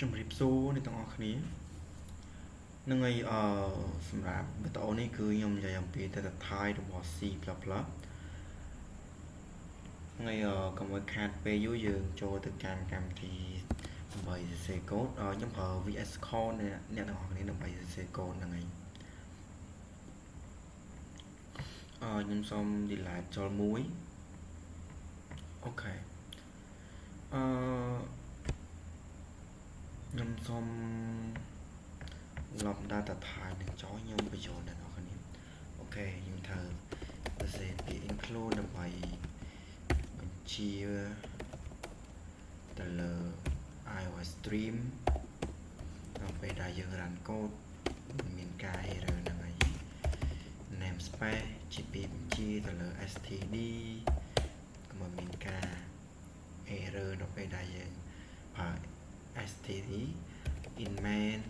ជំរាបសួរអ្នកទាំងអស់គ្នានឹងហើយសម្រាប់វីដេអូនេះគឺខ្ញុំនិយាយអំពី data type របស់ C++ ហើយកុំឲ្យខាតពេលយូរយើងចូលទៅកាន់កម្មវិធីដើម្បីសរសេរកូដខ្ញុំប្រើ VS Code អ្នកទាំងអស់គ្នាដើម្បីសរសេរកូដហ្នឹងហើយខ្ញុំសូម delete ចូលមួយអូខេខ្ញុំសូមលុប data type នឹងចោលខ្ញុំបញ្ចូលអ្នកនរគ្នាអូខេយើងត្រូវសរសេរពាក្យ include ដើម្បីបញ្ជាទៅលើ iOS stream ដល់ពេលដែលយើង run code មានការ error ហ្នឹងហើយ namespace ជាពាក្យបញ្ជាទៅលើ std ក៏មានការ error ដល់ពេលដែលយើងប្រើ std in main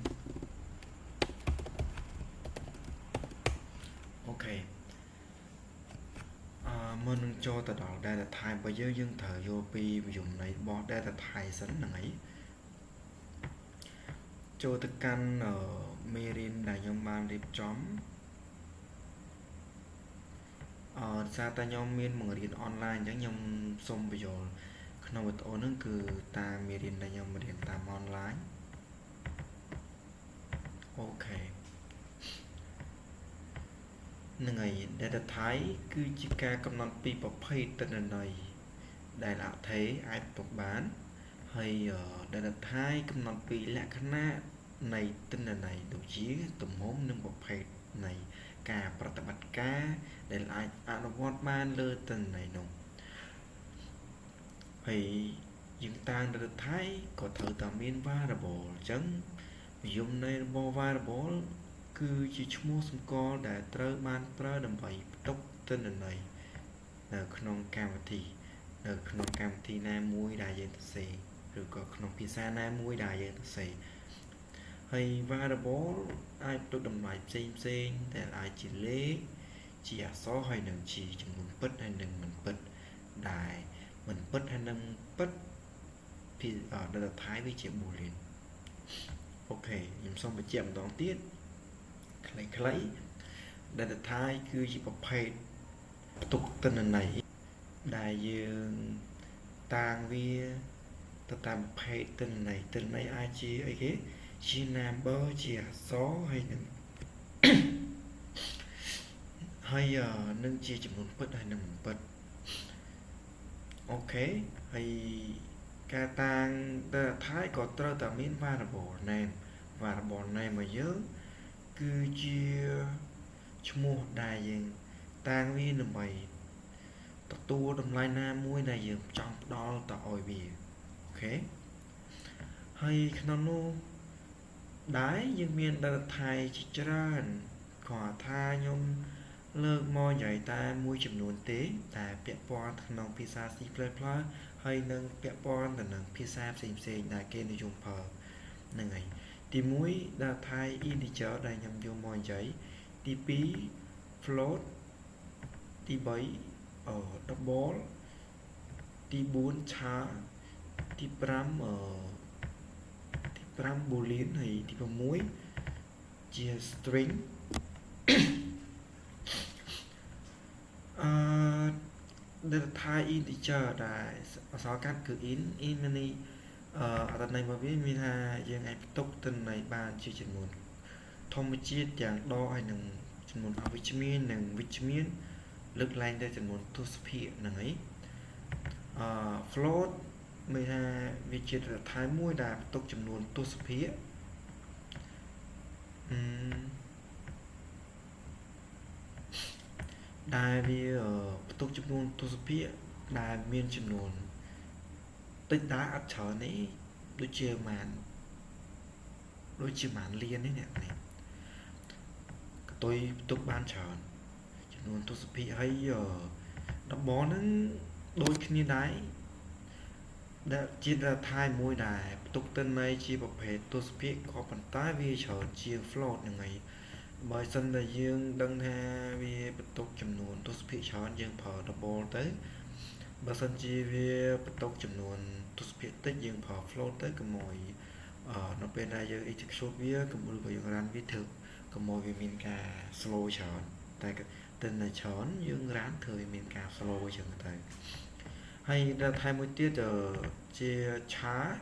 អូខេមុននឹងចូលទៅដល់ data type របស់យើងត្រូវយល់ពីវិយមន័យរបស់ data type សិនហ្នឹងហើយចូលទៅកាន់មេរៀនដែលខ្ញុំបានរៀបចំសារតែខ្ញុំមានបង្រៀនអនឡាញអញ្ចឹងខ្ញុំសូមបញ្យល់ក្នុងវីដេអូហ្នឹងគឺតាមមេរៀនដែលខ្ញុំរៀនតាមអនឡាញអូខេនឹងហើយ data type គឺជាការកំណត់ពីប្រភេទទិន្នន័យដែលអថេអាចផ្ទុកបានហើយ data type កំណត់ពីលក្ខណៈនៃទិន្នន័យដូចជាទំហំនិងប្រភេទនៃការប្រតិបត្តិការដែលអាចអនុវត្តបានលើទិន្នន័យនោះហើយយើងតាំង data type ក៏ត្រូវតែមាន variable អញ្ចឹងនិយមន័យរបស់ variable គឺជាឈ្មោះសម្គាល់ដែលត្រូវបានប្រើដើម្បីផ្ទុកទិន្នន័យនៅក្នុងកម្មវិធីណាមួយដែលយើងសរសេរឬក៏ក្នុងភាសាណាមួយដែលយើងសរសេរហើយ variable អាចផ្ទុកតម្លៃផ្សេងដែលអាចជាលេខជាអក្សរហើយនឹងជាចំនួនពិតហើយនឹងមិនពិតដែលមិនពិតហើយនឹងពិតពី data type វាជា boolean អូខេខ្ញុំសូមបញ្ជាក់ម្ដងទៀតខ្លីៗ data type គឺជាប្រភេទផ្ទុកទិន្នន័យដែលយើងតាំងវាទៅតាមប្រភេទទិន្នន័យអាចជាអីគេជា number ជាអក្សរហើយនឹងនឹងជាចំនួនពិតហើយនឹងមិនពិតអូខេហើយការតាំង data type ក៏ត្រូវតែមាន variable name របស់យើងគឺជាឈ្មោះដែលយើងតាំងវាដើម្បីទទួលតម្លៃណាមួយដែលយើងចង់ផ្ដល់ទៅឲ្យវាអូខេហើយក្នុងនោះដែរយើងមាន data type ជាច្រើនគាត់ថាខ្ញុំលើកមកនិយាយតែមួយចំនួនទេតែពាក់ព័ន្ធក្នុងភាសា C++ ហើយនឹងពាក់ព័ន្ធទៅនឹងភាសាផ្សេងដែលគេនិយមប្រើហ្នឹងហើយទី1 data type integer ដែលខ្ញុំយកមកនិយាយទី2 float ទី3 double ទី4 char ទី5 boolean ហើយទី6ជា string data type integer ដែលអក្សរកាត់គឺ in មានន័យអត្ថន័យរបស់វាមានថាយើងអាចផ្ទុកទិន្នន័យបានជាចំនួនធម្មជាតិទាំងដកហើយនឹងចំនួនអវិជ្ជមាននិងវិជ្ជមានលើកឡើងទៅចំនួនទស្សភាគហ្នឹងហើយfloat មានថាវាជា data type មួយដែលផ្ទុកចំនួនទស្សភាគដែលវាផ្ទុកចំនួនទស្សភាគដែលមានចំនួនតិចដែរអត់ច្រើនទេដូចជាបានលាននេះអ្នកនេះកតុយផ្ទុកបានច្រើនចំនួនទស្សភាគហើយតំបន់ហ្នឹងដូចគ្នាដែរដែលជា data type មួយដែលផ្ទុកទិន្នន័យជាប្រភេទទស្សភាគក៏ប៉ុន្តែវាច្រើនជាង float ហ្នឹងហើយបើសិនតែយើងដឹងថាវាបន្ទុកចំនួនទស្សភាគច្រើនយើងប្រើ double ទៅបើសិនជាវាបន្ទុកចំនួនទស្សភាគតិចយើងប្រើ float ទៅកុំឲ្យ nó bên đây giờ ít số vía cầm bự vào dùng ran viết thực cầm mồi về miền cả slow chọn tại tên là chọn dương rán thời miền cả slow chọn tại hay đã thay một tiết ở chia chá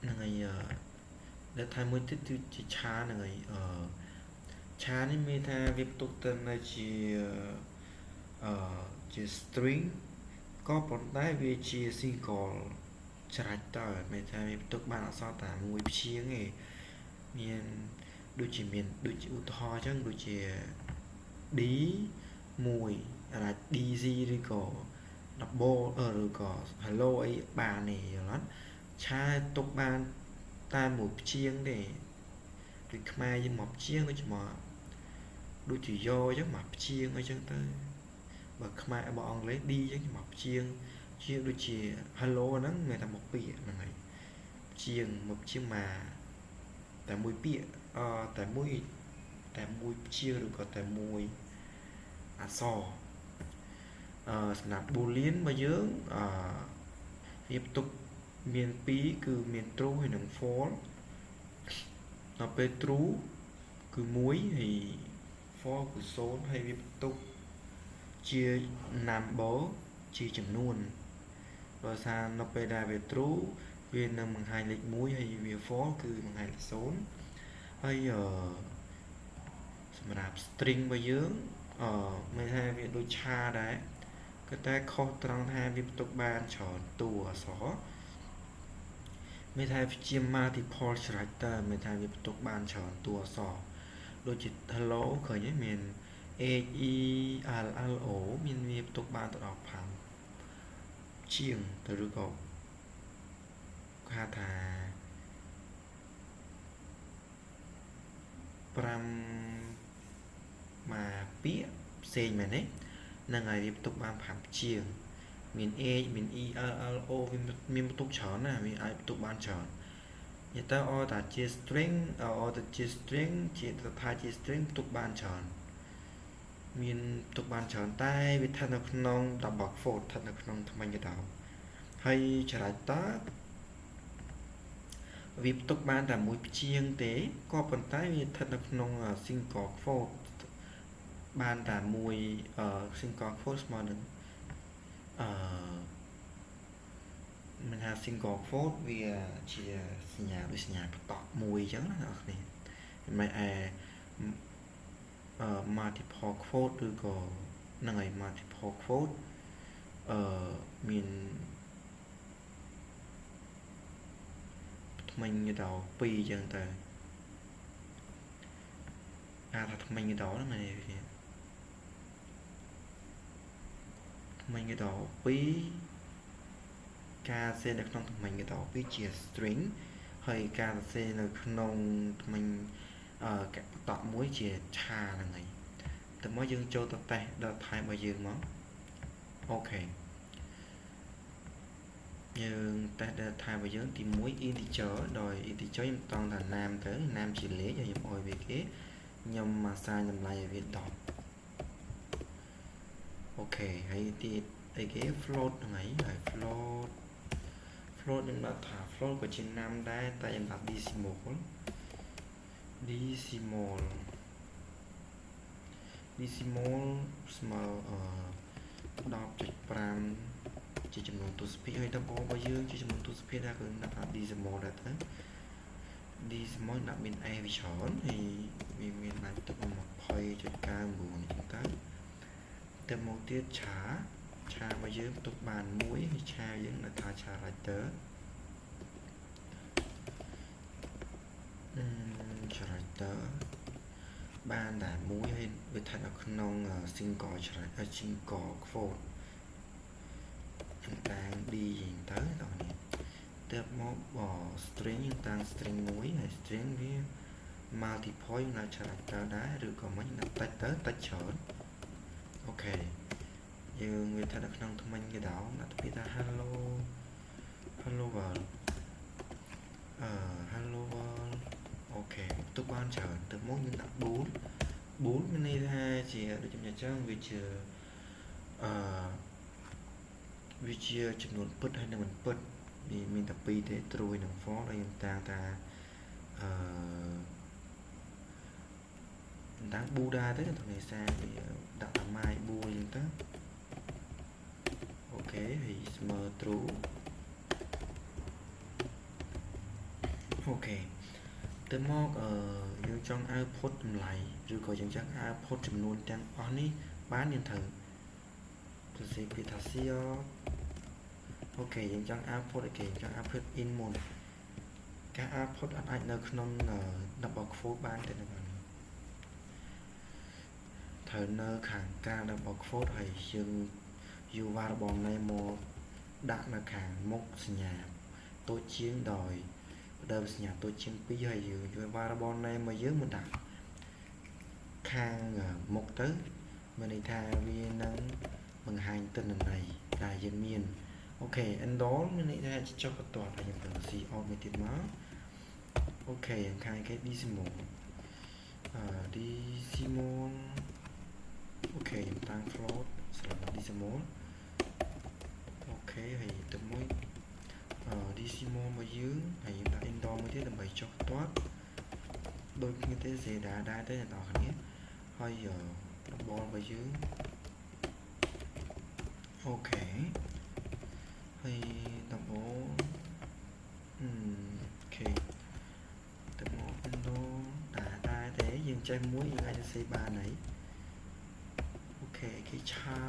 này đã thay một tiết từ chia chá này chá này mình thay việc tục tên là chia string có bốn tay về chia single trái tờ mình thay việc tục bạn so tả mùi chiếng này miền đôi chỉ út ho chứ đôi chỉ đi mùi là đi gì đi có đọc bô rồi có hello ấy bà này lắm cha tục ban ta một chiêng để được mai với một chiêng ấy chứ mà đôi chỉ do chứ mập chiêng ấy chứ tới và mai bọn lấy đi chứ mập chiêng chiêng đôi chỉ hello nó người ta một bịa là này chiêng một chiêng mà tại mùi bịa tại mùi chia được có tại mùi sò nạp bù liên mà dưỡng tiếp tục miền Pí cứ miền trú hay nâng phố nó bê trú cứ muối thì phó của số hay tiếp tục chia nam bó chia chừng luôn và sao nó bê đà về trú viên nâng bằng hai lịch muối hay về phó cứ bằng hai lịch số hayสำหรับ string มาเยอะไม่ใช่เวียนโดยชาได้ก็ได้ข้อตรังแทนวิปตกบานฉอนตัวสอไม่ใช่เจียมมาที่ Paul Schrader ไม่ใช่วิปตกบานฉอนตัวสอโดยจิตฮัลโหลเคยยังมี A E R L O มีวิปตกบานตลอดพังเชียงแต่รู้ก็คาถาปรำmà biết xem mà đấy là ngày tiếp tục ban phạm chiều miền E miền I L O miền tục chọn nè miền I tục ban chọn người ta o ta chia string o ta chia string chỉ ta thay chia string tục ban chọn miền tục ban chọn tay với thân được nông đọc bọc phốt thân được nông tham gia đào hay trở lại ta việc tục ban là mũi chiêng tế có phần tay với thân được nông sinh có phốt ban là mùi sinh có phốt mà đứng mình ha sinh có phốt vì chỉ nhà tọt mùi chứ là này mày mà thì phốt phốt được có này mà thì phốt mình như đầu pi chẳng tờ thật mình như đó này mình cái đó pi kc được trong mình cái đó pi chia string hay kc là trong mình các tạo mối chia cha là này từ mỗi dương cho tập tay đợt thay bao dương món ok nhưng ta đợt thay bao dương thì mối integer đòi integer em toàn là nam tới nam chỉ lấy cho dùm ôi về cái nhầm mà sai nhầm lại việc đọc ok hay thì cái float này là float nhưng mà thả float của trên nam đây ta em đặt decimal small đọc trực pram chỉ chấm nút tu speed hay double bao nhiêu chỉ chấm nút tu speed ra cần đặt decimal đã tới decimal đặt bên a với chọn thì mình làm tập một point cho ca buồn chúng ta tập một tiết trả bao nhiêu tục bàn muối hay cha những là thà trả lại tớ trả lại tớ ban đã muối hay với thật là không sinh cỏ trả lại sinh cỏ phốt chúng ta đi gì tới rồi này tập một bỏ string chúng ta string muối hay string với multiple là trả lại tớ đá rồi còn mấy là tách chọn ok nhưng người ta đặt năng thông minh cái đó là tôi ta hello world hello world ok tôi quan trở từ mỗi những đặt 4 bên đây ra chỉ được trong nhà trang vì chờ វាជាចំនួនពិតហើយនឹងមិនពិតមានតែពីរទេ true និង false ហើយយើងតាំងថាតាំង Buddha ទៅក្នុងភាសាដាក់តាមម៉ាយ ប៊ូអញ្ចឹងទៅអូខេហើយស្មើ true អូខេទៅមកយើងចង់ output តម្លៃឬក៏យើងចង់ output ចំនួនទាំងអស់នេះបានយើងត្រូវទៅសេពីថា C អូខេយើងចង់ output អូខេចង់ output in មុនការ output អាចនៅក្នុង double quote បានទេនៅនេះត្រូវនៅខាងក្រៅ double quote ហើយយើង use variable name មកដាក់នៅខាងមុខសញ្ញាតូចជាងដោយដើមសញ្ញាតូចជាង2ហើយយើងយក variable name មកយើងមកដាក់ខាងមុខទៅមានន័យថាវានឹងបង្ហាញទិន្នន័យដែលយើងមានអូខេ endol មានន័យថាចុះបន្ទាត់ហើយយើងត្រូវ C out មួយទៀតមកអូខេខាងគេ decimal decimal អូខេតាំង float ស្រាប់ decimal អូខេហើយទៅមួយ decimal មកយើងហើយយើងដាក់ endol មួយទៀតដើម្បីចុះបន្ទាត់ដូចគ្នាទេ zeta ដែរទេអ្នកនរគ្នាហើយរបបរបស់យើងអូខេហើយដំបូងអូខេទៅមក endol ដែរទេយើងចេះមួយយើងអាចទៅសេបានហើយអូខេគេឆា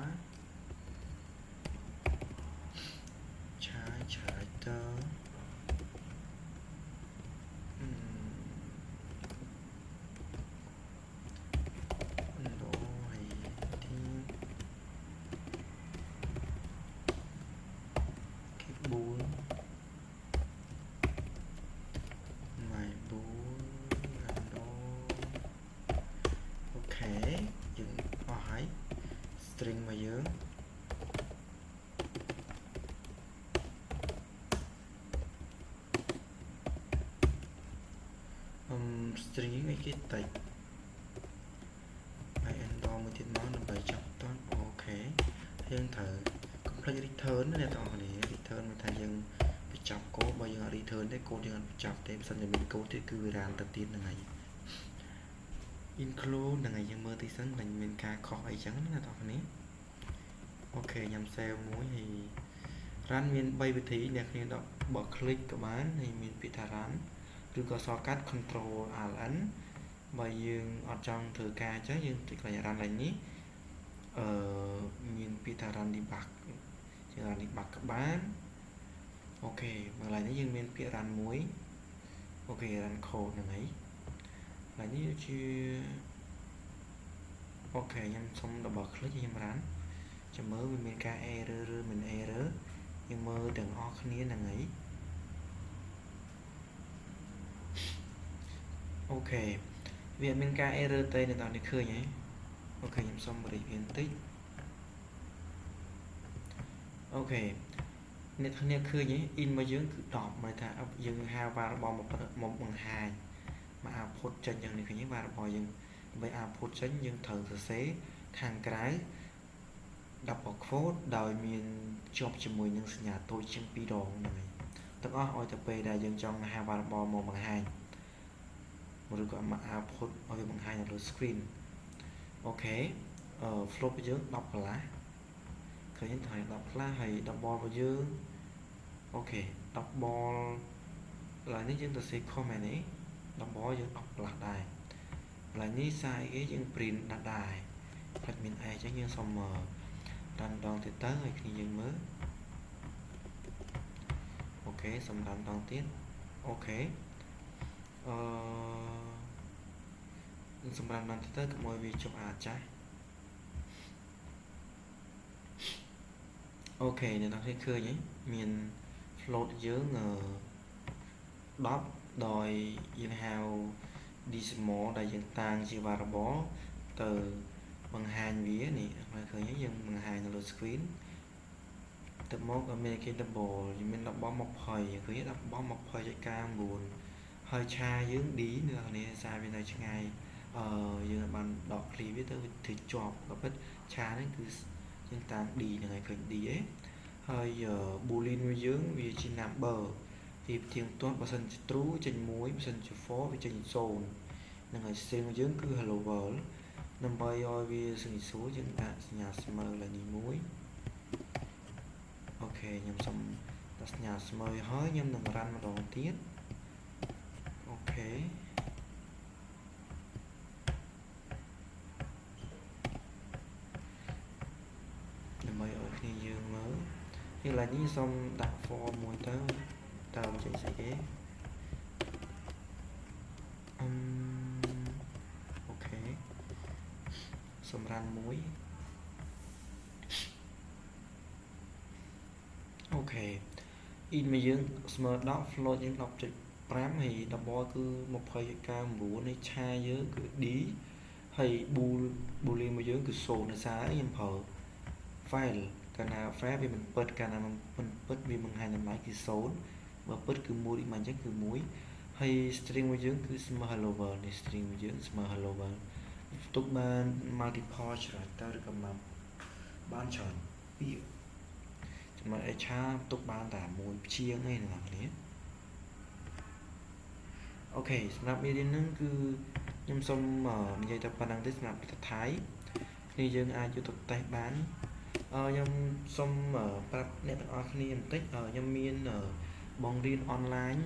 ទៅ string មកយើង string នេះគេតិចហើយ endol មួយទៀតមកដើម្បីចាប់តន់អូខេយើងត្រូវ complete return ណាអ្នកទាំងអស់គ្នា return មានថាយើងបញ្ចប់កូដបើយើងអត់ return ទេកូដយើងអត់បញ្ចប់ទេបើមិនមានកូដទៀតគឺវា run ទៅទៀតហ្នឹងហើយ include ហ្នឹងហើយយើងមើលទីសិនមិនមានការខុសអីចឹងណាអ្នកទាំងអស់គ្នាអូខេញ៉ាំ save មួយហើយ run មាន3វិធីអ្នកគ្នាបើ click ក៏បានហើយមានពាក្យថា run ឬក៏សរកាត់ control ln បើយើងអត់ចង់ធ្វើការចឹងយើងទីកន្លែង run ឡើងនេះមានពាក្យថា run debug យើង run debug ក៏បានអូខេបើឡើយនេះយើងមានពាក្យ run មួយអូខេ run code ហ្នឹងហើយឡើយនេះជាអូខេខ្ញុំសុំ double click ខ្ញុំ run ចាំមើលវាមានការ error ឬមិន error យើងមើលទាំងអស់គ្នាហ្នឹងហើយអូខេវាមានការ error ទេនៅដល់នេះឃើញហ៎អូខេខ្ញុំសុំបរិយាបន្តិចអូខេអ្នកគ្នាឃើញហ៎ in មកយើងគឺ10មកថាយើងហៅ variable មកបង្ហាញមក output ចេញយ៉ាងនេះឃើញ variable យើងដើម្បី output ចេញយើងត្រូវសរសេរខាងក្រៅ double quote ដោយមានជាប់ជាមួយនឹងសញ្ញាតូចជាង2ដងហ្នឹងហើយទាំងអស់ឲ្យទៅពេលដែលយើងចង់ហៅ variable មកបង្ហាញឬក៏មក output ឲ្យវាបង្ហាញនៅលើ screen អូខេfloat របស់យើង10កន្លះឃើញថា10កន្លះហើយ double របស់យើងអូខេ double ឡើយនេះយើងទៅសេ comment នេះ double យើង10កន្លះដែរឡើយនេះ size គេយើង print ដាក់ដែរផ្លេចមាន a អញ្ចឹងយើងសុំrun ដងទៀតទៅឲ្យគ្នាយើងមើលអូខេសុំ run ដងទៀតអូខេសម្រាប់ run ទៅកុំឲ្យវាចុះអាចាស់អូខេអ្នកនរគ្នាឃើញហ៎មាន float យើង10ដោយយើងហៅ decimal ដែលយើងតាំងជា variable ទៅបង្ហាញវានេះឃើញយើងបង្ហាញនៅលើ screen ទៅមកមានគេ double យើងមាន double 20ឃើញ double 20.9ហើយឆាយើង D នៅនេះសារវានៅឆ្ងាយយើងបានដក clip វាទៅវាជាប់ក៏ពិតឆាហ្នឹងគឺយើងតាម D ហ្នឹងហើយឃើញ D ឯង hơi boolean với dưỡng vì chỉ nằm bờ thì tiếng toán và sân trú trên muối sân chữ phố với trên sồn là người xem với dưỡng cứ hello world năm bay oi vì sự số những bạn nhà smờ là nhị muối ok nhầm xong nhà smờ hơi nhầm đừng răn mà đầu tiết ok năm bay ở khi dương mới như là như xong đặt form mùi tao tao chạy sẽ ok xong răn muối ok in mà dương smart dot float những đọc trực pram thì đọc boy cứ một hơi cao ngủ này cha dưới cứ đi hay boolean mà dương cứ số nó xa em phở file cái nào phép vì mình bật cái nào mình bật vì mình hay làm máy cứ số và bật cứ mua đi mà chắc cứ muối hay string mà dương cứ smart hello world này string mà dương smart hello world tục ban multiple rồi tao được cầm ban chọn ví mà ai cha tục ban tả mùi chiêng này là thế ok សម្រាប់មេរៀនហ្នឹងគឺខ្ញុំសូមនិយាយតែប៉ុណ្្នឹងទេសម្រាប់ភាសាថៃគ្នាយើងអាចយកទៅតេស្តបានខ្ញុំសូមប្រាប់អ្នកទាំងអស់គ្នាបន្តិចខ្ញុំមានបង្រៀនអនឡាញ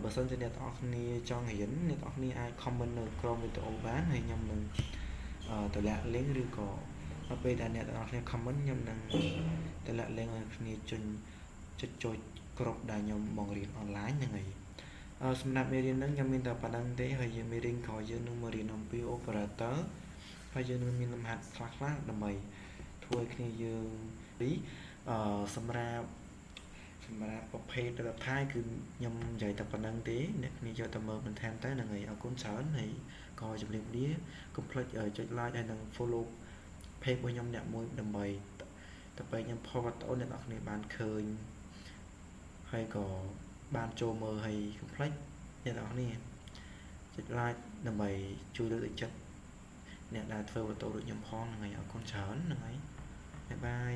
បើសិនជាអ្នកទាំងអស់គ្នាចង់រៀនអ្នកទាំងអស់គ្នាអាច comment នៅក្រោមវីដេអូបានហើយខ្ញុំនឹងតម្លាក់ link ឬក៏ដល់ពេលដែលអ្នកទាំងអស់គ្នា comment ខ្ញុំនឹងតម្លាក់ link ឲ្យគ្នាចុចក្រុមដែលខ្ញុំបង្រៀនអនឡាញហ្នឹងហើយសម្រាប់មេរៀនហ្នឹងខ្ញុំមានតែប៉ុណ្្នឹងទេហើយយើងមេរៀនក្រោយយើងនឹងមករៀនអំពី operator ហើយយើងនឹងមានលំហាត់ខ្លះៗដើម្បីធ្វើឲ្យគ្នាយើងពីសម្រាប់ប្រភេទរដ្ឋថៃគឺខ្ញុំនិយាយតែប៉ុណ្្នឹងទេអ្នកគ្នាយកទៅមើលបន្ថែមទៅហ្នឹងហើយអរគុណច្រើនហើយក៏ជម្រាបលាកុំភ្លេចចុច like ហើយនឹង follow page របស់ខ្ញុំអ្នកមួយដើម្បីទៅពេលខ្ញុំផុសវីដេអូអ្នកនរគ្នាបានឃើញហើយក៏បានចូលមើលហើយកុំភ្លេចអ្នកនរគ្នាចុច like ដើម្បីជួយលើកទឹកចិត្តអ្នកដែលធ្វើវីដេអូដូចខ្ញុំផងហ្នឹងហើយអរគុណច្រើនហ្នឹងហើយបាយបាយ